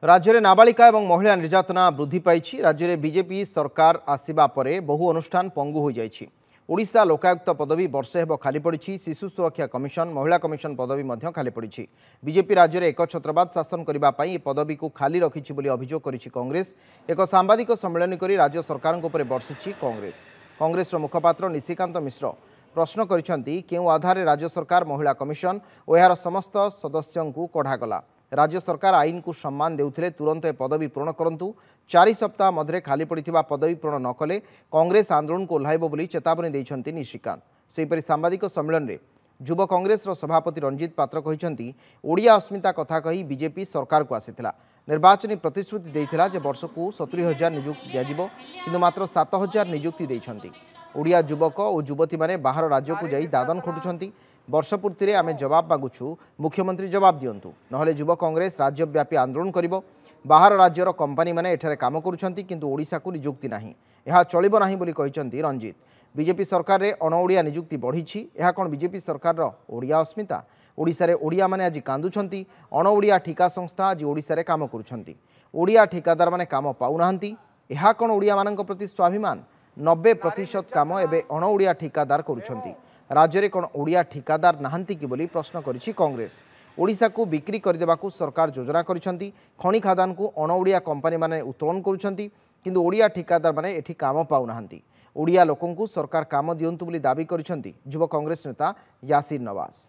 राज्य में नाबालिका और महिला निर्यातना वृद्धि पाई। राज्य में बीजेपी सरकार आसिबा परे बहु अनुष्ठान पंगु हो जाइछि। ओडिशा लोकायुक्त पदवी वर्षे हेब खाली पड़ी। शिशु सुरक्षा कमिशन महिला कमिशन पदवी मध्य खाली पड़ी। बीजेपी राज्य में एकछत्रवाद शासन करने पदवी को खाली रखी अभियोग करिछि कांग्रेस। एक सांबादिक सम्मेलन कर राज्य सरकार बर्षिछि कांग्रेस। कांग्रेस मुखपात्र निशिकांत मिश्र प्रश्न करिसेंति केउ आधार राज्य सरकार महिला कमिशन और यार समस्त सदस्यों को कढ़ागला। राज्य सरकार आईन को सम्मान देउथिले तुरंत पदवी पूरण करंतु। 4 सप्ताह मध्य खाली पड़िथिबा पदवी पूरण न कले कांग्रेस आंदोलन को ओह्लाइब बोली चेतावनी दैछंती निशिकांत। सेहिपरि सांबादिक सम्मेलन में युव कांग्रेस सभापति रंजीत पात्र कहिसेंति ओडिया अस्मिता कथा कही बीजेपी सरकार को आसीथिला। निर्वाचनी प्रतिश्रुति देइथिला जे वर्ष को 70,000 नियुक्ति दियाजिबो, किंतु मात्र 7,000 नियुक्ति देइछंती। ओडिया युवक और युवती माने बाहर राज्य को जाई दादन खोटुछंती। वर्ष पूर्ति आमे जवाब मागुछु, मुख्यमंत्री जवाब दियंतु, नहले युव कांग्रेस राज्यव्यापी आंदोलन करिबो। बाहर राज्यर कंपानी माने एठारे काम करुछंती, किंतु ओडिशा को नियुक्ति नाही, एहा चलिबो नाही बोली कहिसंती रंजीत। बीजेपी सरकार रे अणओडिया नियुक्ति बढ़िछि, एहा कोन बीजेपी सरकार रो ओडिया अस्मिता? ओडिशा रे ओडिया माने आज कांदुछंती। अणओडिया ठिका संस्था आज ओडिशा रे काम करुछंती। ओडिया ठिकादार माने काम पाउनाहंती, एहा कोन ओडिया मानक प्रति स्वाभिमान? 90% काम एबे अणओडिया ठिकादार करुछंती। राज्य में कौन ओडिया ठिकादार नाहंती कि बोली प्रश्न करिछि कांग्रेस। ओडिशा को बिक्री करदेबाकू सरकार योजना करिसेंती। खनि खादान को अणओडिया कंपानी माने उत्तोलन करुछंती, किंतु ओडिया ठिकादार माने एठी काम पाउनाहंती। ओडिया लोकन को सरकार काम दियंतु बोली दाबी करिसेंती युव कांग्रेस नेता यासिर नवाज।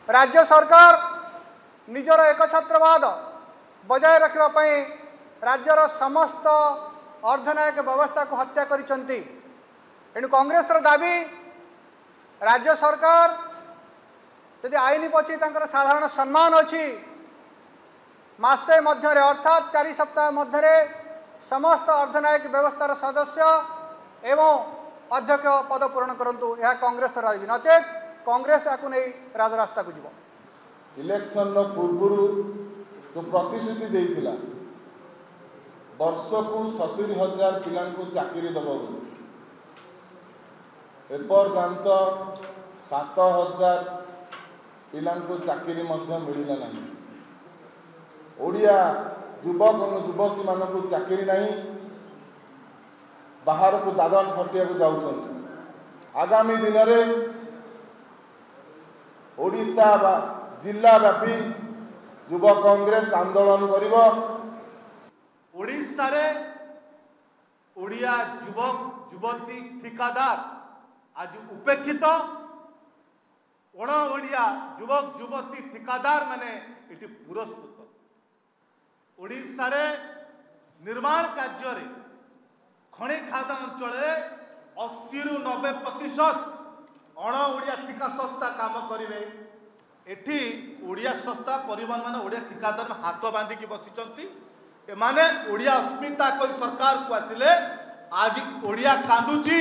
राज्य सरकार निजर एकछत्रवाद बजाय रखिबा पई राज्यर समस्त अर्धनायक व्यवस्था को हत्या करिसेंती। एणु कांग्रेस दाबी राज्य सरकार यदि आईन पछी तांकर साधारण सम्मान अच्छी मासे मध्य अर्थात 4 सप्ताह मध्य समस्त अर्धनायक व्यवस्थार सदस्य एवं अध्यक्ष पद पूरण करंतु। यह कांग्रेस दाबी, नचेत कांग्रेस या राजरास्ता को जीव। इलेक्शन पूर्व जो प्रतिश्रुति देइथिला वर्ष को 70,000 पिला चाकरी दबो, एपर्यंत 7,000 पिला चाकरी मिलना नहीं। ओडिया युवक और युवती मानक चाकरी नहीं, बाहर को दादन खटिया को जाउछंती। आगामी दिन में ओडिशा जिला व्यापी युव कांग्रेस आंदोलन करिबो। ओडिशा रे ओडिया युवक युवती ठिकादार आज उपेक्षित। अण ओडिया युवक युवती ठिकादार माने इति पुरस्कृत। ओडिशा रे निर्माण कार्य रे खनि खादा अंचल 80 रु 90% अण ओडिया ठिका संस्था काम करिवे। एठी ओडिया संस्था परिवहन माने ओडिया ठिकादार हाथ बांधिकी बसिचंती। एमाने ओडिया अस्मिता कोई सरकार को आसिले आज ओडिया कांदुची।